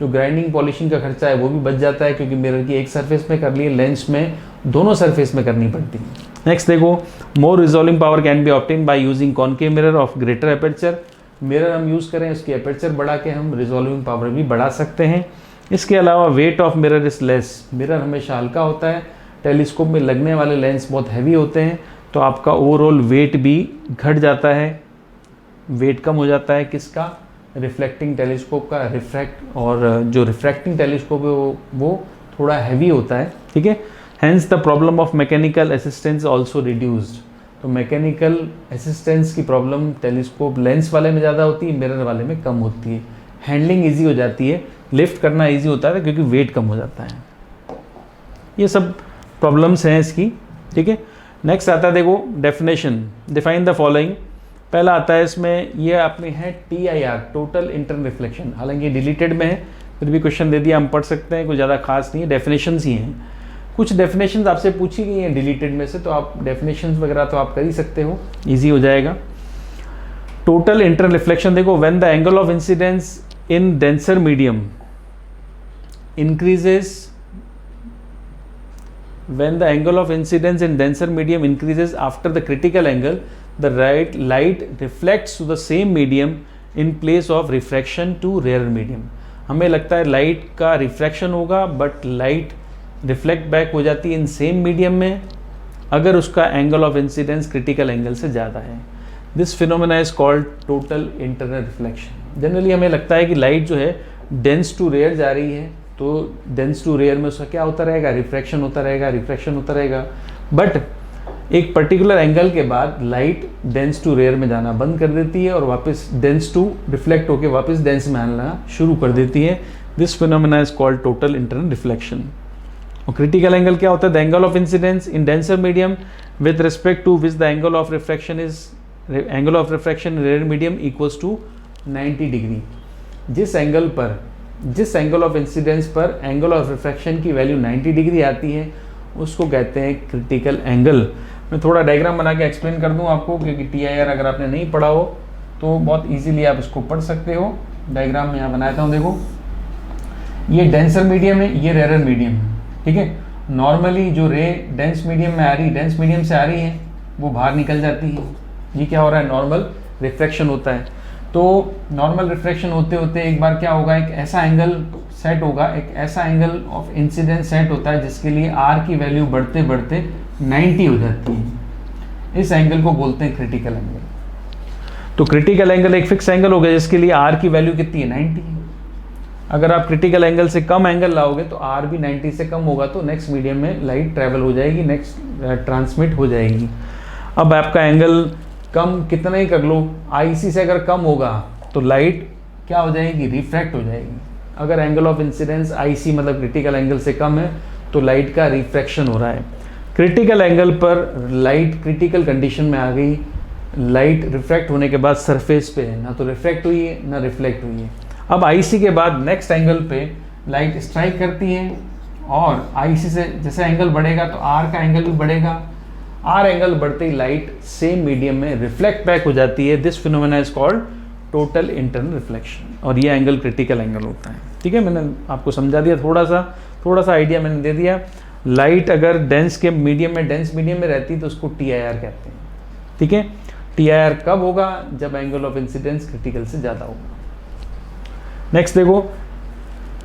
जो ग्राइंडिंग पॉलिशिंग का खर्चा है वो भी बच जाता है, क्योंकि मिरर की एक सरफेस में कर ली है, लेंस में दोनों सरफेस में करनी पड़ती है। नेक्स्ट देखो, more resolving power can be obtain by using concave mirror of greater aperture. Mirror हम यूज़ करें, उसकी एपर्चर बढ़ा के हम रिजॉल्विंग पावर भी बढ़ा सकते हैं। इसके अलावा weight of mirror is less, mirror हमेशा हल्का होता है, टेलीस्कोप में लगने वाले लेंस बहुत हैवी होते हैं, तो आपका ओवरऑल वेट भी घट जाता है, वेट कम हो जाता है किसका, रिफ्लेक्टिंग टेलीस्कोप का। रिफ्रैक्ट और जो रिफ्रैक्टिंग टेलीस्कोप है वो थोड़ा हैवी होता है, ठीक है। Hence the problem of mechanical assistance also reduced. तो मैकेनिकल असिस्टेंस की प्रॉब्लम टेलीस्कोप लेंस वाले में ज़्यादा होती है, मिरर वाले में कम होती है। हैंडलिंग ईजी हो जाती है, लिफ्ट करना ईजी होता है क्योंकि वेट कम हो जाता है। ये सब प्रॉब्लम्स हैं इसकी, ठीक है। नेक्स्ट आता है देखो डेफिनेशन, डिफाइन द फॉलोइंग। पहला आता है इसमें, ये अपने है TIR, टोटल इंटरनल रिफ्लेक्शन। हालांकि डिलीटेड में है, फिर भी क्वेश्चन दे दिया, हम पढ़ सकते हैं, कुछ ज़्यादा खास नहीं है, डेफिनेशंस ही हैं। कुछ डेफिनेशंस आपसे पूछी गई हैं डिलीटेड में से, तो आप डेफिनेशंस वगैरह तो आप कर ही सकते हो, ईजी हो जाएगा। टोटल इंटरनल रिफ्लेक्शन देखो, when the angle of incidence in denser medium increases, when the angle of incidence in denser medium increases after the critical angle, the light reflects to the same medium in place of refraction to rarer medium। हमें लगता है लाइट का रिफ्रैक्शन होगा, बट लाइट रिफ्लेक्ट बैक हो जाती है इन सेम मीडियम में अगर उसका angle of incidence critical angle से ज़्यादा है। This phenomena is called total internal reflection. Generally हमें लगता है कि लाइट जो है डेंस टू रेयर जा रही है, तो डेंस टू रेयर में उसका क्या होता रहेगा, रिफ्रैक्शन होता रहेगा, रिफ्रैक्शन होता रहेगा। बट एक पर्टिकुलर एंगल के बाद लाइट डेंस टू रेयर में जाना बंद कर देती है और वापस डेंस टू रिफ्लेक्ट होकर वापस डेंस में आना शुरू कर देती है। This phenomena is called total internal reflection. और क्रिटिकल एंगल क्या होता है, the angle of incidence in denser medium with respect to which the angle of refraction is, angle of refraction in rare medium equals to 90 degree. जिस एंगल ऑफ इंसिडेंस पर एंगल ऑफ रिफ्रैक्शन की वैल्यू 90 डिग्री आती है उसको कहते हैं क्रिटिकल एंगल। मैं थोड़ा डायग्राम बना के एक्सप्लेन कर दूं आपको, क्योंकि TIR अगर आपने नहीं पढ़ा हो तो बहुत इजीली आप इसको पढ़ सकते हो। डायग्राम में यहाँ बनाता हूँ, देखो ये डेंसर मीडियम है, ये रेयर मीडियम है, ठीक है। नॉर्मली जो रे डेंस मीडियम में आ रही, डेंस मीडियम से आ रही है, वो बाहर निकल जाती है। ये क्या हो रहा है, नॉर्मल रिफ्रैक्शन होता है। तो नॉर्मल रिफ्रैक्शन होते होते एक बार क्या होगा, एक ऐसा एंगल सेट होगा, एक ऐसा एंगल ऑफ इंसिडेंस सेट होता है जिसके लिए R की वैल्यू बढ़ते बढ़ते 90 हो जाती है। इस एंगल को बोलते हैं क्रिटिकल एंगल। तो क्रिटिकल एंगल एक फिक्स एंगल हो गया जिसके लिए R की वैल्यू कितनी है, 90 है। अगर आप क्रिटिकल एंगल से कम एंगल लाओगे तो आर भी 90 से कम होगा, तो नेक्स्ट मीडियम में लाइट ट्रैवल हो जाएगी, नेक्स्ट ट्रांसमिट हो जाएगी। अब आपका एंगल कम कितना ही कर लो, आईसी से अगर कम होगा तो लाइट क्या हो जाएगी, रिफ्रैक्ट हो जाएगी। अगर एंगल ऑफ इंसिडेंस आईसी मतलब क्रिटिकल एंगल से कम है तो लाइट का रिफ्रैक्शन हो रहा है। क्रिटिकल एंगल पर लाइट क्रिटिकल कंडीशन में आ गई, लाइट रिफ्रैक्ट होने के बाद सरफेस पे है, ना तो रिफ्रैक्ट हुई है ना रिफ्लेक्ट हुई है। अब आईसी के बाद नेक्स्ट एंगल पे लाइट स्ट्राइक करती है और आईसी से जैसे एंगल बढ़ेगा तो आर का एंगल भी बढ़ेगा। आर एंगल बढ़ते ही लाइट सेम मीडियम में रिफ्लेक्ट बैक हो जाती है। This phenomena is called total internal reflection, और ये एंगल क्रिटिकल एंगल होता है। ठीक है, मैंने आपको समझा दिया, थोड़ा सा आइडिया मैंने दे दिया। लाइट अगर डेंस के मीडियम में, डेंस मीडियम में रहती है तो उसको TIR कहते हैं। ठीक है, TIR कब होगा, जब एंगल ऑफ इंसिडेंस क्रिटिकल से ज़्यादा होगा। नेक्स्ट देखो,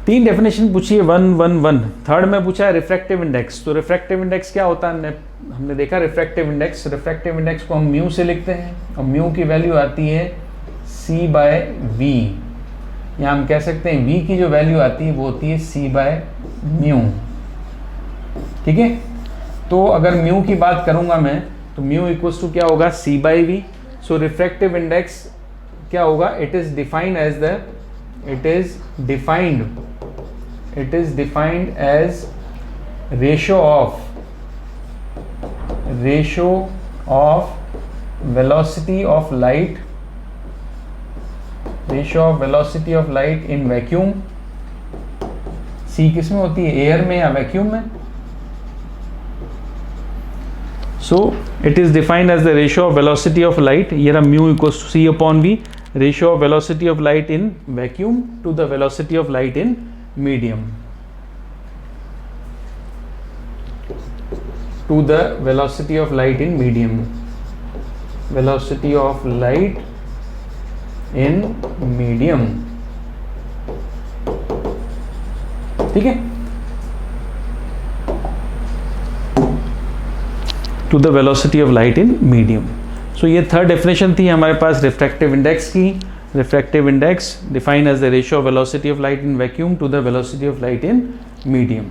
3 डेफिनेशन पूछी है, 1, 1, 1। थर्ड में पूछा है रिफ्रैक्टिव इंडेक्स। तो रिफ्रैक्टिव इंडेक्स क्या होता है, हमने देखा रिफ्रैक्टिव इंडेक्स को हम म्यू से लिखते हैं और म्यू की वैल्यू आती है C/V, या हम कह सकते हैं V की जो वैल्यू आती है वो होती है C/μ। ठीक है, तो अगर म्यू की बात करूंगा मैं तो म्यू इक्वल्स टू क्या होगा, C/V। सो रिफ्रैक्टिव इंडेक्स क्या होगा, it is defined as ratio of velocity of light in vacuum. C किस में होती है, एयर में या वैक्यूम में। So it is defined as the ratio of velocity of light, here a mu equals to C/V, ratio of velocity of light in vacuum to the velocity of light in medium, velocity of light in medium। ठीक है, to the velocity of light in medium. So ये थर्ड डेफिनेशन थी हमारे पास रिफ्रैक्टिव इंडेक्स की। Refractive index define as the ratio of velocity of light in vacuum to the velocity of light in medium.